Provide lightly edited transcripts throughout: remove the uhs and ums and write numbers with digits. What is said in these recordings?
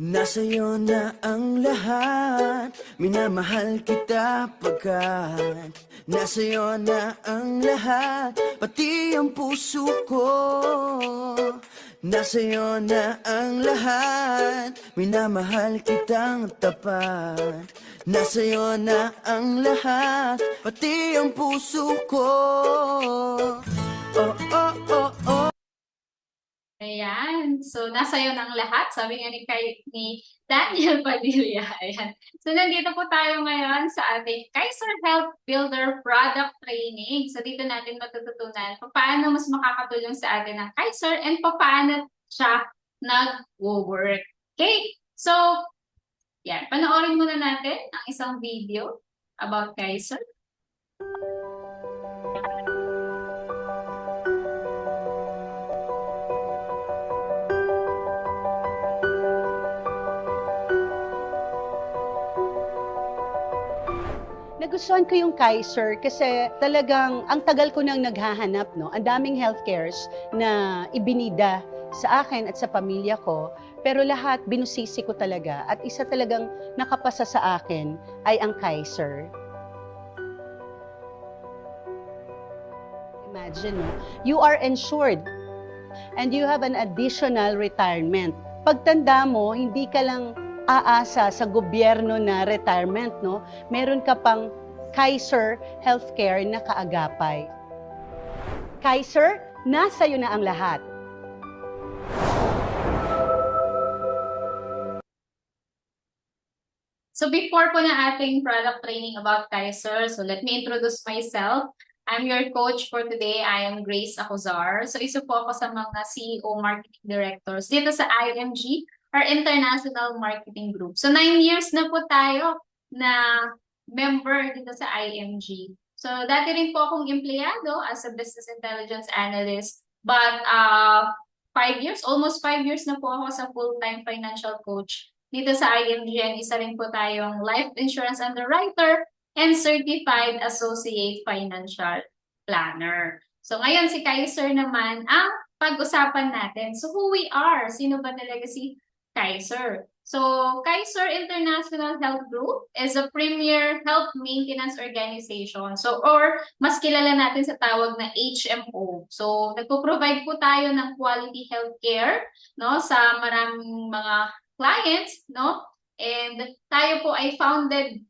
Nasa'yo na ang lahat, minamahal kita pagkat nasa'yo na ang lahat, pati ang puso ko. Nasa'yo na ang lahat, minamahal kitang tapat. Nasa'yo na ang lahat, pati ang puso ko. Oh, oh, oh, oh. Ayan. So, nasa iyo ng lahat. Sabi nga ni Daniel Padilla. Ayan. So, nandito po tayo ngayon sa ating Kaiser Health Builder Product Training. So, dito natin matututunan paano mas makakatulong sa atin ang Kaiser and paano siya nag-work. Okay? So, yan. Panoorin muna natin ang isang video about Kaiser. Nagustuhan ko yung Kaiser kasi talagang ang tagal ko nang naghahanap, no? Ang daming healthcares na ibinida sa akin at sa pamilya ko, pero lahat binusisi ko talaga at isa talagang nakapasa sa akin ay ang Kaiser. Imagine, no? You are insured and you have an additional retirement. Pagtanda mo, hindi ka lang aasa sa gobyerno na retirement, no? Meron ka pang Kaiser Healthcare na kaagapay. Kaiser, nasa iyo na ang lahat. So before po na ating product training about Kaiser, so let me introduce myself. I'm your coach for today. I am Grace Acuzar. So isa po ako sa mga CEO Marketing Directors dito sa IMG, our International Marketing Group. So 9 years na po tayo na member dito sa IMG. So dati rin po akong empleyado as a Business Intelligence Analyst. But 5 years, almost 5 years na po ako sa full-time financial coach dito sa IMG, isa rin po tayong life insurance underwriter and certified associate financial planner. So ngayon si Kaiser naman ang pag-usapan natin. So who we are? Sino ba talaga si Kaiser? So Kaiser International Health Group is a premier health maintenance organization. So or mas kilala natin sa tawag na HMO. So nagpo-provide po tayo ng quality healthcare, no, sa maraming mga clients, no? And tayo po ay founded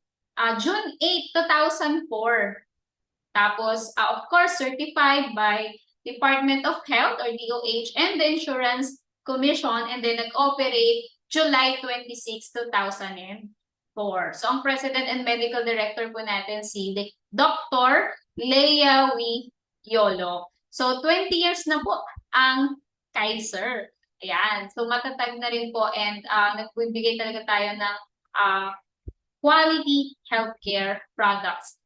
June 8, 2004. Tapos, of course, certified by Department of Health or DOH and the Insurance Commission, and then nag-operate July 26, 2004. So, ang President and Medical Director po natin si Dr. Lea Wee Yolo. So, 20 years na po ang Kaiser. Ayan. So, matatag na rin po and nagbibigay talaga tayo ng quality healthcare products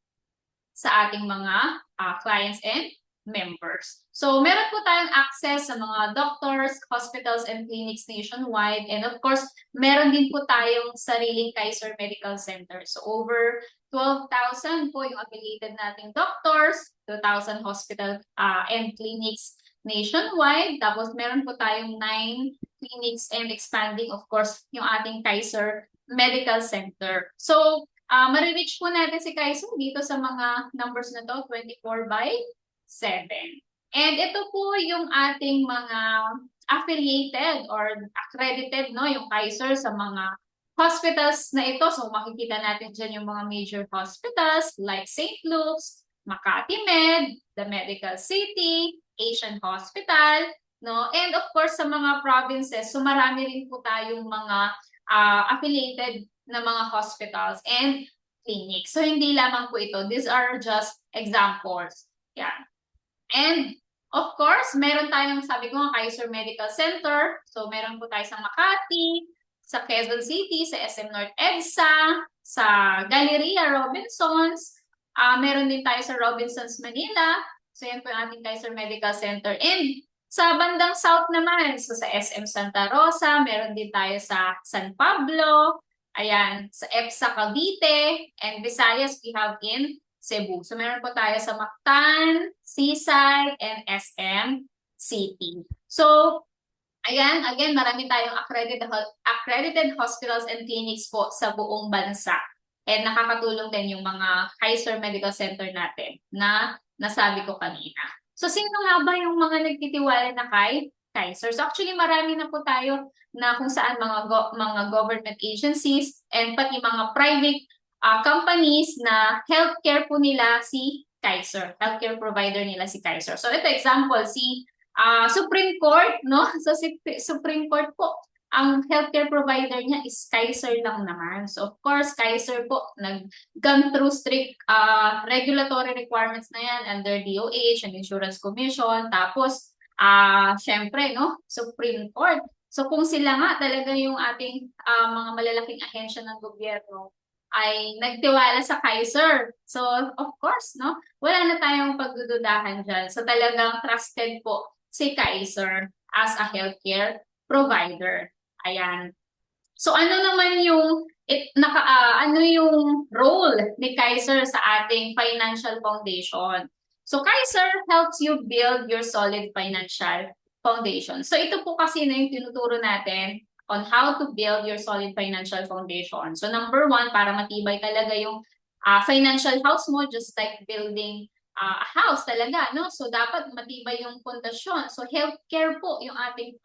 sa ating mga clients and members. So, meron po tayong access sa mga doctors, hospitals, and clinics nationwide. And of course, meron din po tayong sariling Kaiser Medical Center. So, over 12,000 po yung affiliated nating doctors, 2,000 hospital and clinics nationwide. Tapos meron po tayong 9 clinics and expanding, of course, yung ating Kaiser Medical Center. So, marireach po natin si Kaiser dito sa mga numbers na to, 24/7. And ito po yung ating mga affiliated or accredited, no, yung Kaiser sa mga hospitals na ito. So, makikita natin dyan yung mga major hospitals like St. Luke's, Makati Med, The Medical City, Asian Hospital, no? And of course, sa mga provinces, so marami rin po tayong mga affiliated na mga hospitals and clinics. So, hindi lamang po ito. These are just examples. Yeah. And of course, meron tayong, sabi ko nga, Kaiser Medical Center. So, meron po tayo sa Makati, sa Quezon City, sa SM North EDSA, sa Galleria Robinsons. Meron din tayo sa Robinsons Manila. So, yan po yung ating Kaiser Medical Center. And sa bandang south naman, so sa SM Santa Rosa, meron din tayo sa San Pablo, ayan, sa EPSA Cavite, and Visayas we have in Cebu. So, meron po tayo sa Mactan, Seaside, and SM City. So, Ayan, again, marami tayong accredited hospitals and clinics po sa buong bansa. And nakakatulong din yung mga Kaiser Medical Center natin na nasabi ko kanina. So, sino nga ba yung mga nagtitiwala na kay Kaiser? So, actually, marami na po tayo na kung saan mga government agencies and pati mga private companies na healthcare po nila si Kaiser. Healthcare provider nila si Kaiser. So, ito example, si Supreme Court, no? So, si Supreme Court po, ang healthcare provider niya is Kaiser lang naman. So, of course, Kaiser po, nag-gone through strict regulatory requirements na yan under DOH and Insurance Commission. Tapos, syempre, no? Supreme Court. So, kung sila nga talaga yung ating mga malalaking ahensya ng gobyerno, ay nagtiwala sa Kaiser. So, of course, no? Wala na tayong pagdududahan dyan. So, talagang trusted po si Kaiser as a healthcare provider. Ayan. So ano naman yung ano yung role ni Kaiser sa ating financial foundation? So Kaiser helps you build your solid financial foundation. So ito po kasi na yung tinuturo natin on how to build your solid financial foundation. So number one, para matibay talaga yung financial house mo, just like building a house talaga, no? So, dapat matibay yung pundasyon. So, healthcare po yung ating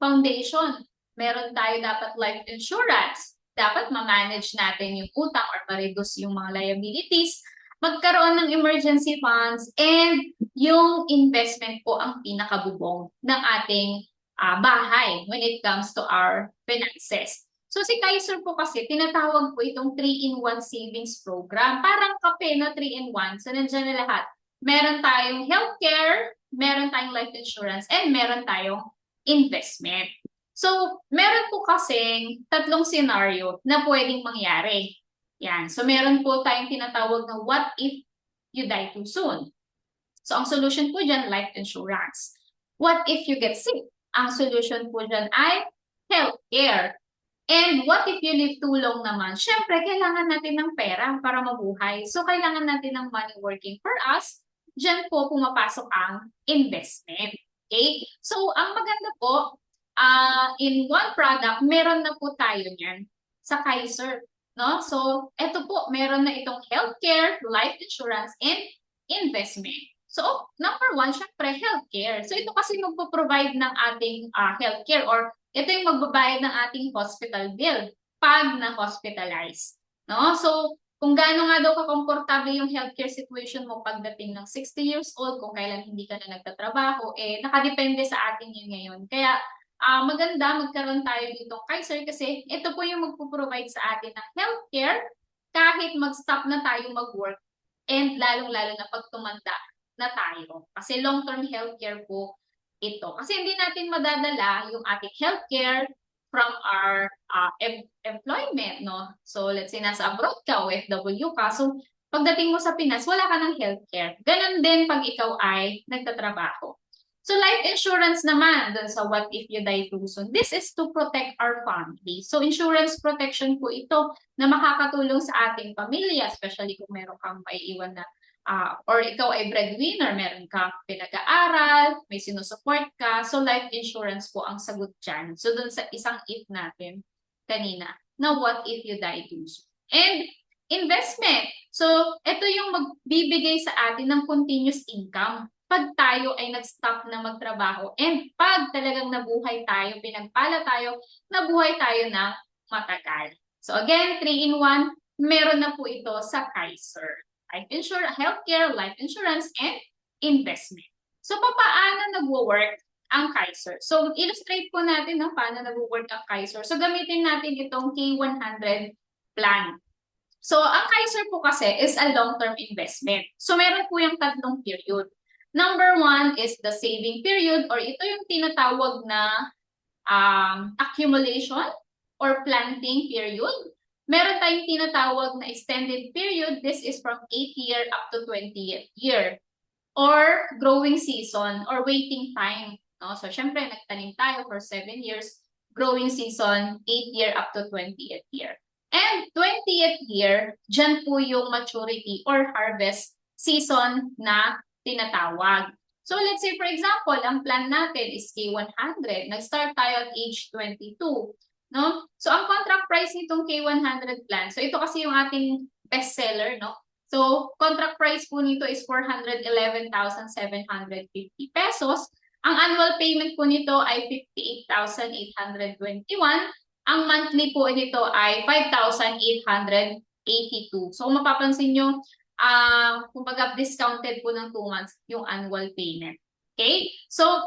foundation. Meron tayo dapat life insurance. Dapat ma-manage natin yung utang or ma-reduce yung mga liabilities. Magkaroon ng emergency funds and yung investment po ang pinakabubong ng ating bahay when it comes to our finances. So si Kaiser po kasi, tinatawag po itong 3-in-1 savings program. Parang kape, no? 3-in-1. So nandiyan na lahat. Meron tayong healthcare, meron tayong life insurance, and meron tayong investment. So meron po kasing tatlong scenario na pwedeng mangyari. Yan. So meron po tayong tinatawag na what if you die too soon. So ang solution po dyan, life insurance. What if you get sick? Ang solution po dyan ay healthcare. And what if you live too long naman? Siyempre, kailangan natin ng pera para mabuhay. So, kailangan natin ng money working for us. Diyan po pumapasok ang investment. Okay? So, ang maganda po, in one product, meron na po tayo niyan sa Kaiser. No? So, eto po, meron na itong healthcare, life insurance, and investment. So, number one, syempre, healthcare. So, ito kasi magpo-provide ng ating healthcare or ito yung magbabayad ng ating hospital bill pag na-hospitalize. No? So, kung gaano nga daw ka-komportable yung healthcare situation mo pagdating ng 60 years old, kung kailan hindi ka na nagtatrabaho, nakadepende sa atin yun ngayon. Kaya, maganda magkaroon tayo ditong Kaiser kasi ito po yung magpo-provide sa atin ng healthcare kahit mag-stop na tayo mag-work and lalong-lalo na pag tumanda na tayo. Kasi long-term healthcare po ito. Kasi hindi natin madadala yung ating healthcare from our employment, no? So, let's say nasa abroad ka, OFW ka. So, pagdating mo sa Pinas, wala ka ng healthcare. Ganon din pag ikaw ay nagtatrabaho. So, life insurance naman, dun sa what if you die too soon, this is to protect our family. So, insurance protection po ito na makakatulong sa ating pamilya, especially kung meron kang maiiwan na or ikaw ay breadwinner, meron kang pinag-aaral, may sinusupport ka. So, life insurance po ang sagot dyan. So, dun sa isang if natin kanina, na what if you die too soon. And investment. So, ito yung magbibigay sa atin ng continuous income pag tayo ay nag-stop na magtrabaho and pag talagang nabuhay tayo, pinagpala tayo, nabuhay tayo ng matagal. So again, 3-in-1, meron na po ito sa Kaiser. Life insurance, healthcare, life insurance, and investment. So paano nagwo-work ang Kaiser? So illustrate po natin paano nagwo-work ang Kaiser. So gamitin natin itong K100 plan. So ang Kaiser po kasi is a long-term investment. So meron po yung tatlong period. Number one is the saving period or ito yung tinatawag na accumulation or planting period. Meron tayong tinatawag na extended period. This is from 8th year up to 20th year. Or growing season or waiting time. No? So, syempre, nagtanim tayo for 7 years. Growing season, 8th year up to 20th year. And 20th year, dyan po yung maturity or harvest season na tinatawag. So let's say for example, ang plan natin is K100. Nag-start tayo at age 22. No? So ang contract price nitong K100 plan, so ito kasi yung ating bestseller, no? So contract price po nito is 411,750 pesos. Ang annual payment po nito ay 58,821. Ang monthly po nito ay 5,882. So kung mapapansin nyo, kumbaga discounted po ng 2 months yung annual payment. Okay? So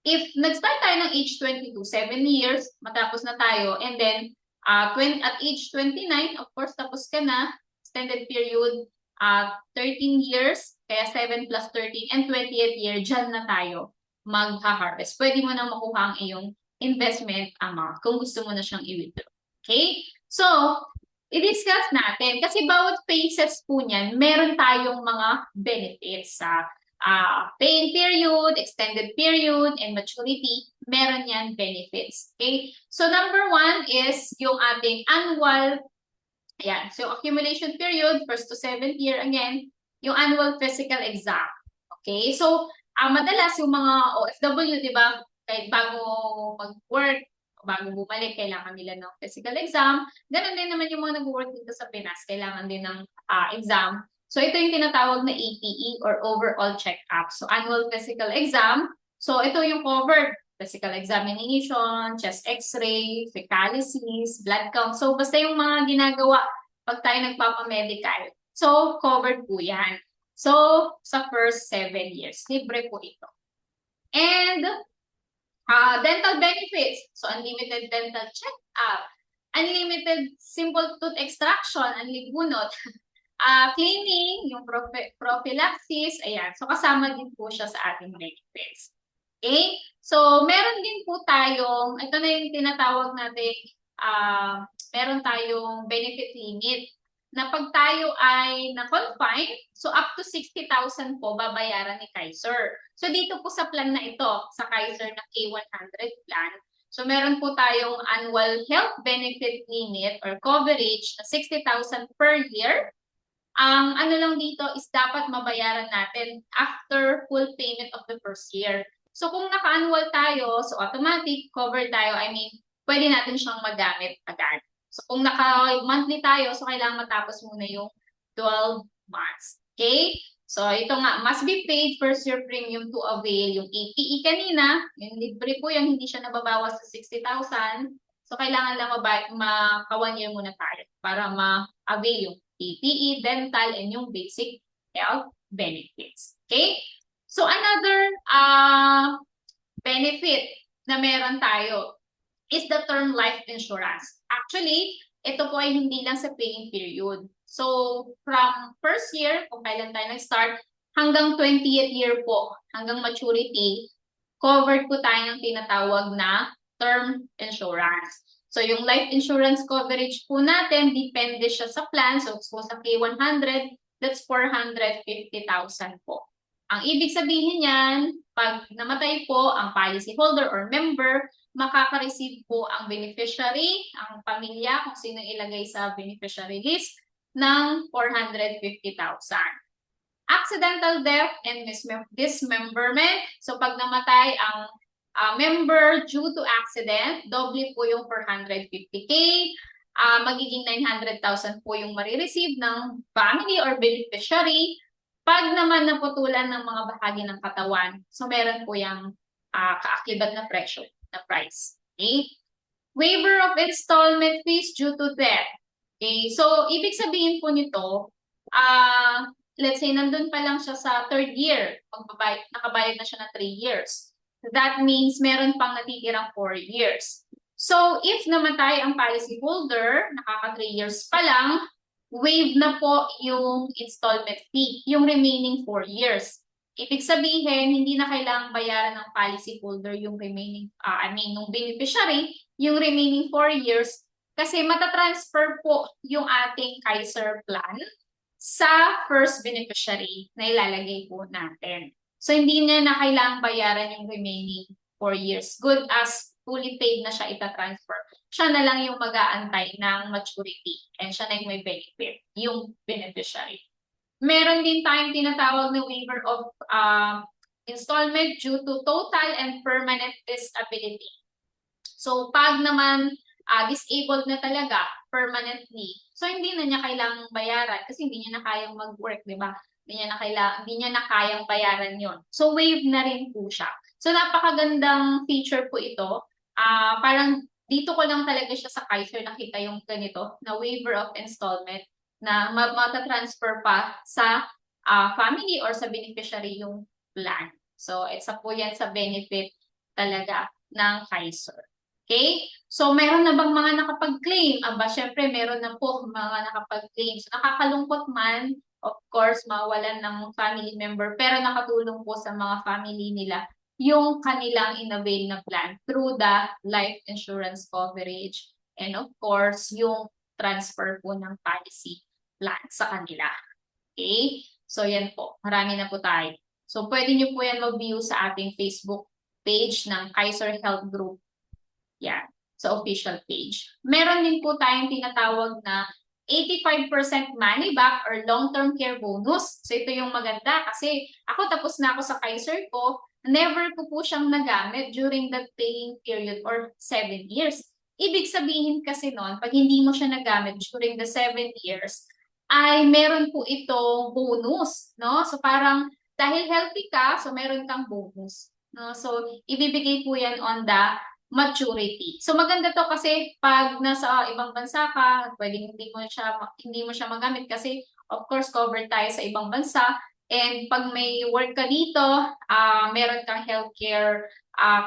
if nag-start tayo ng age 22, 7 years, matapos na tayo, and then at age 29, of course, tapos ka na, extended period, 13 years, kaya 7 plus 13, and 20th year, dyan na tayo magha-harvest. Pwede mo na makuha ang iyong investment amount kung gusto mo na siyang i-withdraw. Okay? So, i-discuss natin. Kasi bawat phases po niyan, meron tayong mga benefits sa paying period, extended period, and maturity, meron yan benefits. Okay? So, number 1 is yung ating annual, ayan, so accumulation period, 1st to 7th year, again, yung annual physical exam. Okay? So, madalas yung mga OFW, di ba, kahit bago mag-work, bago bumalik, kailangan nila ng physical exam. Ganun din naman yung mga nag-work dito sa Pinas, kailangan din ng exam. So, ito yung tinatawag na APE or overall check-up. So, annual physical exam. So, ito yung covered. Physical examination, chest x-ray, fecalysis, blood count. So, basta yung mga ginagawa pag tayo nagpapamedical. So, covered po yan. So, sa first 7 years, libre po ito. And, dental benefits. So, unlimited dental check-up, unlimited simple tooth extraction, unlibunot, cleaning, yung prophylaxis, ayan. So, kasama din po siya sa ating benefits. Okay? So, meron din po tayong, ito na yung tinatawag natin, meron tayong benefit limit na pag tayo ay na-confine, so up to 60,000 po babayaran ni Kaiser. So, dito po sa plan na ito, sa Kaiser na K100 plan, so meron po tayong annual health benefit limit or coverage na 60,000 per year. Ang ano lang dito is dapat mabayaran natin after full payment of the first year. So kung naka-annual tayo, so automatic cover tayo, I mean, pwede natin siyang magamit agad. So kung naka-monthly tayo, so kailangan matapos muna yung 12 months. Okay? So ito nga, must be paid first year premium to avail yung APE kanina. Yung libre po yung hindi siya nababawas sa 60,000. So kailangan lang maka-1 year muna tayo para ma-avail yung APE, dental, and yung basic health benefits. Okay? So, another benefit na meron tayo is the term life insurance. Actually, ito po ay hindi lang sa paying period. So, from first year, kung kailan tayo nag-start, hanggang 20th year po, hanggang maturity, covered po tayo ng tinatawag na term insurance. So, yung life insurance coverage po natin, depende siya sa plan. So, sa K100, that's 450,000 po. Ang ibig sabihin niyan, pag namatay po ang policy holder or member, makaka-receive po ang beneficiary, ang pamilya, kung sino ilagay sa beneficiary list, ng 450,000. Accidental death and dismemberment. So, pag namatay ang member due to accident, doble po yung 450K, magiging 900,000 po yung marireceive ng family or beneficiary. Pag naman naputulan ng mga bahagi ng katawan, so meron po yung kaakibat na presyo, na price. Okay? Waiver of installment fees due to death. Okay? So, ibig sabihin po nito, let's say, nandun pa lang siya sa 3rd year, nakabayad na siya na 3 years. That means meron pang natitirang 4 years. So, if namatay ang policy holder, nakaka 3 years pa lang, waive na po yung installment fee, yung remaining 4 years. Ibig sabihin, hindi na kailangang bayaran ng policy holder yung remaining, nung beneficiary, yung remaining 4 years, kasi matatransfer po yung ating Kaiser plan sa first beneficiary na ilalagay po natin. So, hindi niya na kailangang bayaran yung remaining 4 years. Good as fully paid na siya itatransfer. Siya na lang yung mag-aantay ng maturity and siya na yung may benefit, yung beneficiary. Meron din tayong tinatawag na waiver of installment due to total and permanent disability. So, pag naman disabled na talaga permanently, so hindi na niya kailangang bayaran kasi hindi niya na kayang mag-work, di ba? Hindi niya na kayang bayaran yon. So, waive na rin po siya. So, napakagandang feature po ito. Parang dito ko lang talaga siya sa Kaiser nakita yung ganito na waiver of installment na matatransfer pa sa family or sa beneficiary yung plan. So, isa po yan sa benefit talaga ng Kaiser. Okay? So, meron na bang mga nakapag-claim? Aba, syempre, meron na po mga nakapag-claim. So, nakakalungkot man, of course, mawalan ng family member, pero nakatulong po sa mga family nila yung kanilang in-avail na plan through the life insurance coverage. And of course, yung transfer po ng policy plan sa kanila. Okay? So, yan po. Marami na po tayo. So, pwede nyo po yan mag-view sa ating Facebook page ng Kaiser Health Group. Yan, sa official page. Meron din po tayong tinatawag na 85% money back or long-term care bonus. So ito yung maganda kasi ako tapos na ako sa Kaiser ko, never ko po siyang nagamit during the paying period or 7 years. Ibig sabihin kasi noon, pag hindi mo siya nagamit during the 7 years, ay meron po itong bonus, no? So parang dahil healthy ka, so meron kang bonus, no? So ibibigay po yan on the maturity. So maganda to kasi pag nasa ibang bansa ka, pwedeng hindi mo siya magamit kasi of course covered tayo sa ibang bansa, and pag may work ka dito, meron kang healthcare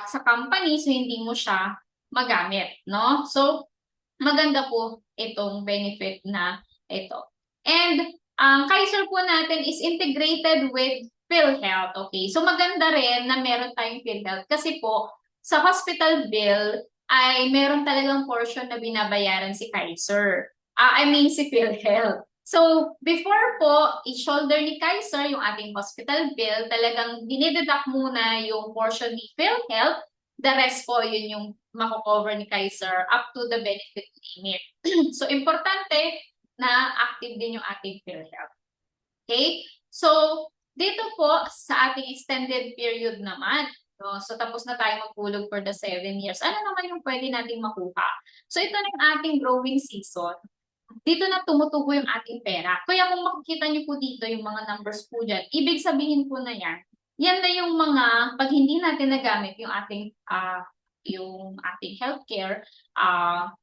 sa company, so hindi mo siya magamit, no? So maganda po itong benefit na ito. And ang Kaiser po natin is integrated with PhilHealth. Okay, so maganda rin na meron tayong PhilHealth kasi po sa hospital bill ay meron talagang portion na binabayaran si Kaiser. Si PhilHealth. So, before po, i-shoulder ni Kaiser yung ating hospital bill, talagang dinideduct muna yung portion ni PhilHealth. The rest po, yun yung mako-cover ni Kaiser up to the benefit limit. So, importante na active din yung ating PhilHealth. Okay? So, dito po sa ating extended period naman, no? So, tapos na tayo magpulog for the 7 years. Ano naman yung pwede nating makuha? So, ito na yung ating growing season. Dito na tumutubo yung ating pera. Kaya kung makikita niyo po dito yung mga numbers po dyan, ibig sabihin po na yan na yung mga, pag hindi natin nagamit yung ating healthcare,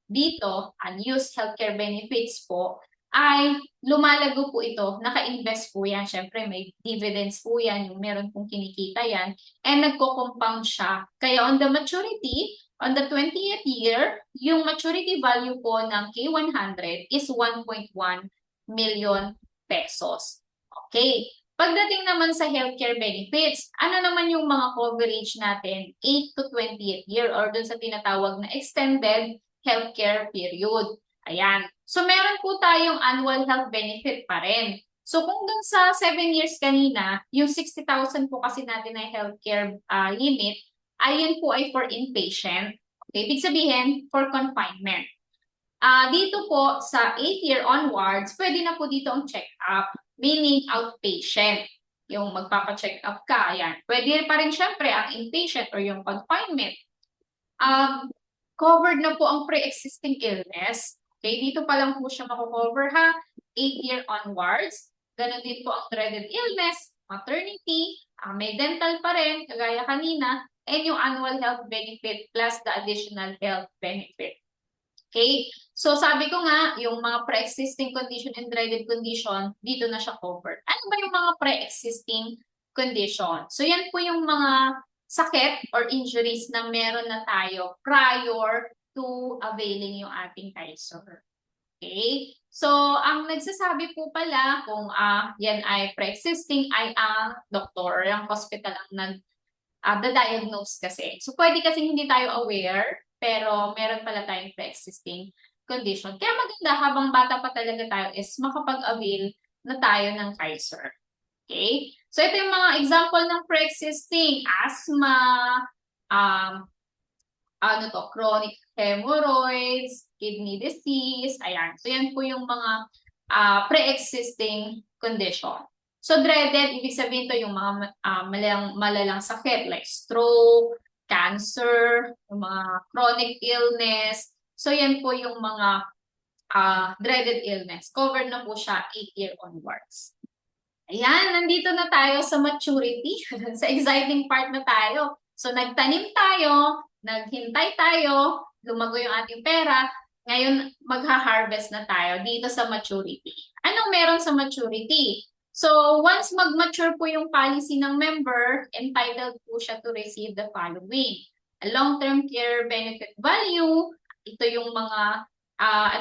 dito, unused healthcare benefits po, ay lumalago po ito, naka-invest po yan. Siyempre, may dividends po yan, yung meron pong kinikita yan, and nagko-compound siya. Kaya on the maturity, on the 20th year, yung maturity value po ng K100 is 1.1 million pesos. Okay. Pagdating naman sa healthcare benefits, ano naman yung mga coverage natin 8 to 20th year or dun sa tinatawag na extended healthcare period. Ayan. So, meron po tayong annual health benefit pa rin. So, kung dun sa 7 years kanina, yung 60,000 po kasi natin na healthcare limit, ayun po ay for inpatient. Okay, ibig sabihin, for confinement. Dito po, sa 8th year onwards, pwede na po dito ang check-up, meaning outpatient. Yung magpapa-check up ka, ayan. Pwede pa rin syempre ang inpatient or yung confinement. Covered na po ang pre-existing illness. Okay, dito pa lang po siya mako-cover ha, 8th year onwards. Ganon din po ang dreaded illness, maternity, may dental pa rin, kagaya kanina, and yung annual health benefit plus the additional health benefit. Okay, so sabi ko nga, yung mga pre-existing condition and dreaded condition, dito na siya covered. Ano ba yung mga pre-existing condition? So yan po yung mga sakit or injuries na meron na tayo prior to availing yung ating Kaiser. Okay? So, ang nagsasabi po pala kung yan ay pre-existing ay ang doktor, yung hospital ang nag-diagnose kasi. So, pwede kasi hindi tayo aware, pero meron pala tayong pre-existing condition. Kaya maganda habang bata pa talaga tayo is makapag-avail na tayo ng Kaiser. Okay? So, ito yung mga example ng pre-existing asthma, chronic hemorrhoids, kidney disease, ayan. So, yan po yung mga pre-existing condition. So dreaded, ibig sabihin to yung mga malalang sakit like stroke, cancer, yung mga chronic illness. So yan po yung mga dreaded illness. Covered na po siya 8 year onwards. Ayan, nandito na tayo sa maturity. Sa exciting part na tayo. So nagtanim tayo, naghintay tayo, lumago yung ating pera. Ngayon, magha-harvest na tayo dito sa maturity. Anong meron sa maturity? So, once mag-mature po yung policy ng member, entitled po siya to receive the following. A long-term care benefit value, ito yung mga,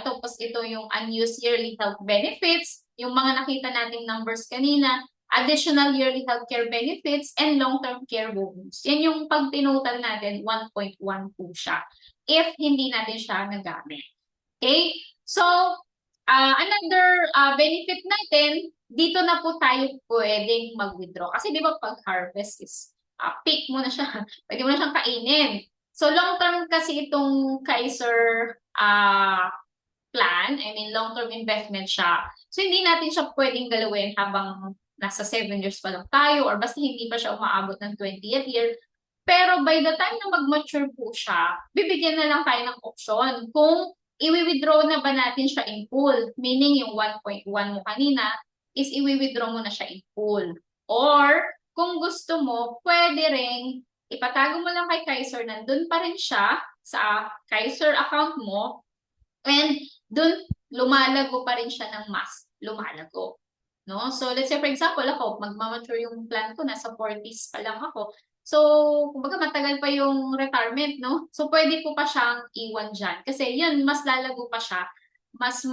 ito yung unused yearly health benefits, yung mga nakita nating numbers kanina, additional yearly healthcare benefits, and long-term care bonus. Yan yung pag tinotal natin, 1.1 po siya if hindi natin siya nagamit. Okay? So, another benefit natin, dito na po tayo pwedeng mag-withdraw. Kasi di ba pag harvest is pick mo na siya. Pwede mo na siyang kainin. So, long-term kasi itong Kaiser plan, I mean, long-term investment siya. So, hindi natin siya pwedeng galawin habang nasa 7 years pa lang tayo or basta hindi pa siya umaabot ng 20th year. Pero by the time na mag-mature po siya, bibigyan na lang tayo ng option kung i-withdraw na ba natin siya in full. Meaning yung 1.1 mo kanina is i-withdraw mo na siya in full. Or kung gusto mo, pwede ring ipatago mo lang kay Kaiser, nandun pa rin siya sa Kaiser account mo and dun lumalago pa rin siya ng mas lumalago. No? So let's say for example, ako, magmamature yung plan ko, nasa 40s pa lang ako. So, kumbaga matagal pa yung retirement, no? So, pwede ko pa siyang iwan dyan. Kasi yun, mas lalago pa siya, mas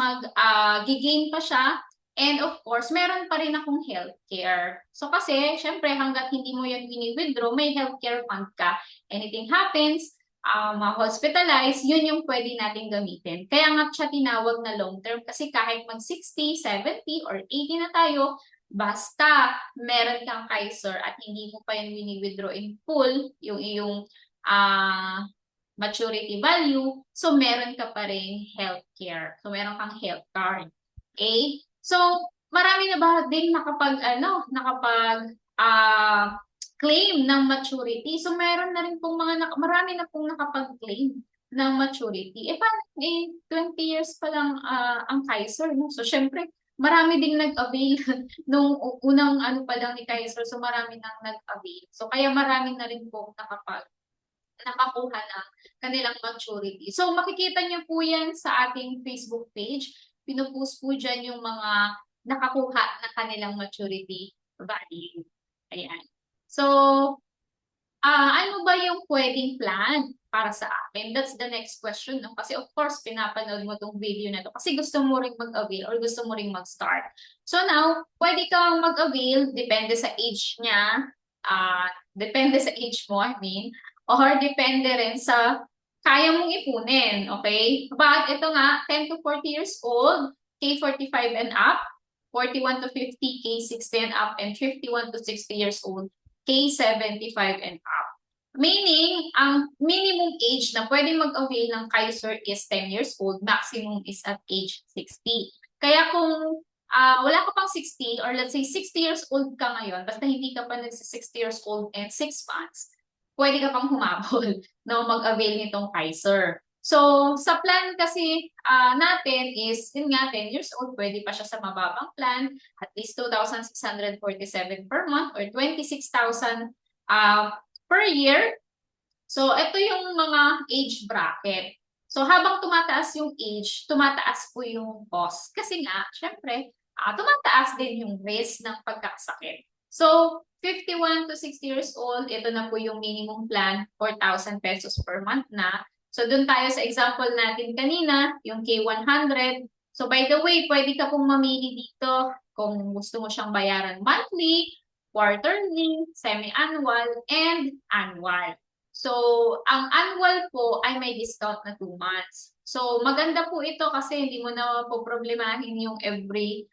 gigain pa siya, and of course, meron pa rin akong healthcare. So, kasi, syempre, hanggat hindi mo yan wini-withdraw, may healthcare fund ka. Anything happens, hospitalized, yun yung pwede natin gamitin. Kaya nga siya tinawag na long term kasi kahit mag 60, 70, or 80 na tayo, basta meron kang Kaiser at hindi mo pa yung wini-withdraw in full, yung iyong maturity value, so meron ka pa rin healthcare. So meron kang health card. Okay? So, marami na ba din claim ng maturity? So meron na rin pong marami na pong nakapag-claim ng maturity. Paano 20 years pa lang ang Kaiser, no? So syempre, marami ding nag-avail nung unang pa lang ni Kaiser. So marami nang nag-avail. So kaya marami na rin po nakakuha ng kanilang maturity. So makikita niyo po yan sa ating Facebook page. Pinupost po dyan yung mga nakakuha na kanilang maturity value. Ayan. So, ano ba yung pwedeng plan para sa akin? That's the next question, no? Kasi of course, pinapanood mo tong video na to kasi gusto mo ring mag-avail or gusto mo ring mag-start. So now, pwede kang mag-avail, depende sa age niya, depende sa age mo, I mean, or depende rin sa kaya mong ipunin, okay? But ito nga, 10 to 40 years old, K45 and up, 41 to 50, K60 and up, and 51 to 60 years old, K75 and up. Meaning, ang minimum age na pwede mag-avail ng Kaiser is 10 years old, maximum is at age 60. Kaya kung wala ka pang 60 or let's say 60 years old ka ngayon, basta hindi ka pa nagsa 60 years old and 6 months, pwede ka pang humabol na mag-avail nitong Kaiser. So, sa plan kasi natin is, yun nga, 10 years old, pwede pa siya sa mababang plan, at least 2,647 per month or 26,000 per year. So, ito yung mga age bracket. So, habang tumataas yung age, tumataas po yung cost. Kasi nga, syempre, tumataas din yung risk ng pagkakasakit. So, 51 to 60 years old, ito na po yung minimum plan, 4,000 pesos per month na. So, dun tayo sa example natin kanina, yung K100. So, by the way, pwede ka pong mamili dito kung gusto mo siyang bayaran monthly, quarterly, semi-annual, and annual. So, ang annual po ay may discount na 2 months. So, maganda po ito kasi hindi mo na po problemahin yung every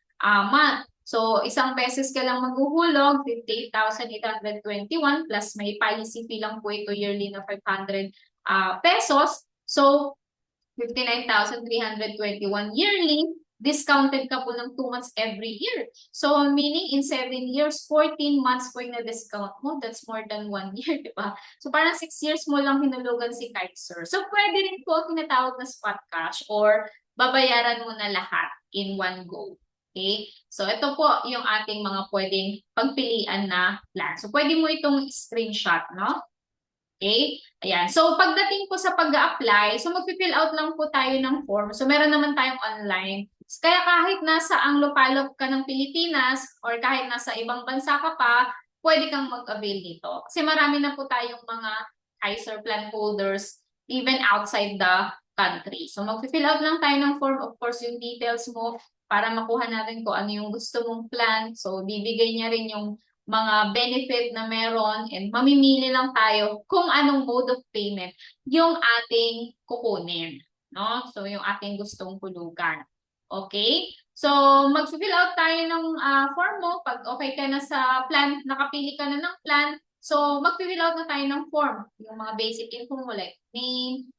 month. So, isang beses ka lang maghuhulog, 58,821 plus may policy fee lang po ito yearly na 500 pesos. So, 59,321 yearly discounted ka po ng 2 months every year. So, meaning in 7 years, 14 months po yung na-discount mo. That's more than 1 year, di ba? So, parang 6 years mo lang hinulugan si Kaiser. So, pwede rin po tinatawag na spot cash or babayaran mo na lahat in one go. Okay? So, ito po yung ating mga pwedeng pagpilian na plan. So, pwede mo itong screenshot, no? Okay? Ayan. So, pagdating po sa pag-a-apply, so mag-fill out lang po tayo ng form. So, meron naman tayong online. Kaya kahit nasa ang lupalop ka ng Pilipinas or kahit nasa ibang bansa ka pa, pwede kang mag-avail dito. Kasi marami na po tayong mga Kaiser plan holders even outside the country. So, mag-fill out lang tayo ng form. Of course, yung details mo para makuha natin kung ano yung gusto mong plan. So, bibigay niya rin yung mga benefit na meron and mamimili lang tayo kung anong mode of payment yung ating kukunin, no? So, yung ating gustong hulugan. Okay? So, mag-fill out tayo ng form mo. Pag okay ka na sa plan, nakapili ka na ng plan, so mag-fill out na tayo ng form. Yung mga basic info mo like name,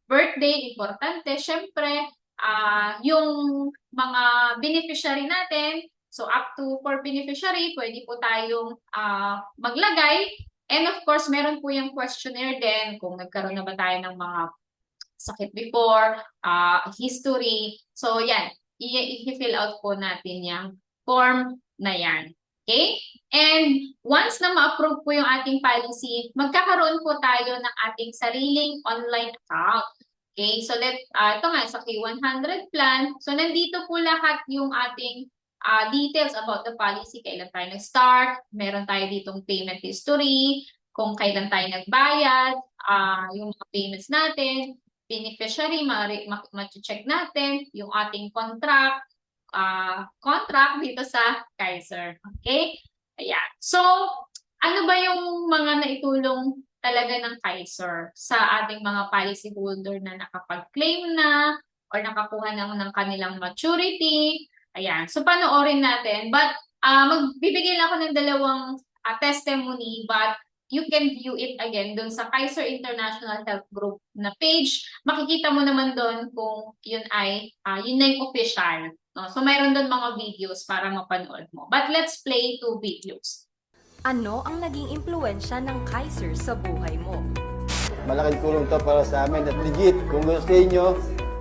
birthday, importante. Syempre, yung mga beneficiary natin. So, up to 4 beneficiary, pwede po tayong maglagay. And of course, meron po yung questionnaire din kung nagkaroon na ba tayo ng mga sakit before, history. So, yan. I-fill out po natin yung form na yan. Okay? And once na ma-approve po yung ating policy, magkakaroon po tayo ng ating sariling online account. Okay? So, ito nga, sa K100 plan. So, nandito po lahat yung ating details about the policy, kailan tayo nag-start, meron tayo ditong payment history, kung kailan tayo nagbayad, yung mga payments natin, beneficiary, ma-check natin, yung ating contract dito sa Kaiser. Okay? Ayan. So, ano ba yung mga naitulong talaga ng Kaiser sa ating mga policy holder na nakapag-claim na or nakakuha ng kanilang maturity? Ayan. So, panoorin natin. But, magbibigay lang ako ng dalawang testimony, but you can view it again dun sa Kaiser International Health Group na page. Makikita mo naman dun kung yun ay, yun na yung official. No? So, mayroon dun mga videos para mapanood mo. But let's play 2 videos. Ano ang naging impluensya ng Kaiser sa buhay mo? Malaking tulong to para sa amin at legit. Kung gusto niyo,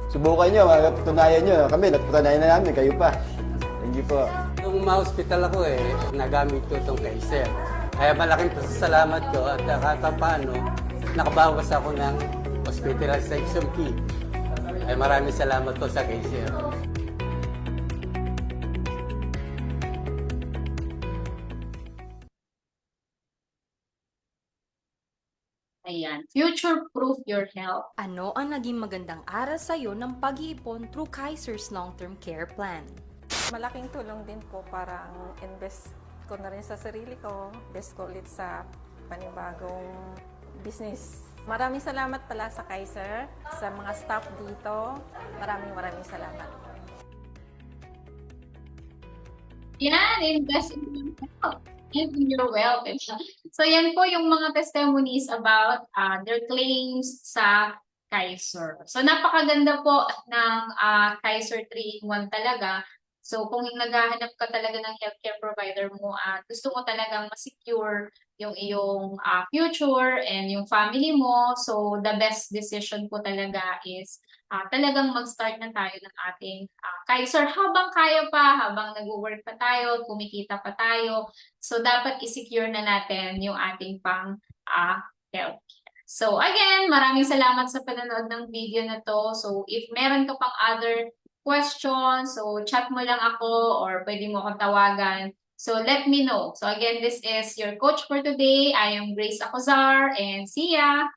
subukan nyo, patunayan nyo. Kami, napatunayan na namin, kayo pa. Thank you po. Nung ma-hospital ako nagamit ko itong Kaiser. Kaya malaking pasasalamat ko at kahit paano, nakabawas ako ng hospitalization fee. Ay maraming salamat po sa Kaiser. Ayan. Future-proof your health. Ano ang naging magandang aral sa'yo ng pag-iipon through Kaiser's long-term care plan? Malaking tulong din po, parang invest ko na rin sa sarili ko, invest ko ulit sa panibagong business. Maraming salamat pala sa Kaiser, sa mga staff dito. Maraming salamat. Yan, invest in your health and in your wealth. So, yan po yung mga testimonies about their claims sa Kaiser. So, napakaganda po ng Kaiser 3-in-1 talaga. So, kung naghahanap ka talaga ng healthcare provider mo at gusto mo talagang ma-secure yung iyong future and yung family mo, so the best decision po talaga is talagang mag-start na tayo ng ating Kaiser habang kaya pa, habang nag-work pa tayo, kumikita pa tayo. So, dapat i-secure na natin yung ating pang healthcare. So, again, maraming salamat sa panonood ng video na to. So, if meron ka pang other questions, so chat mo lang ako or pwede mo akong tawagan. So, let me know. So, again, this is your coach for today. I am Grace Acozar and see ya!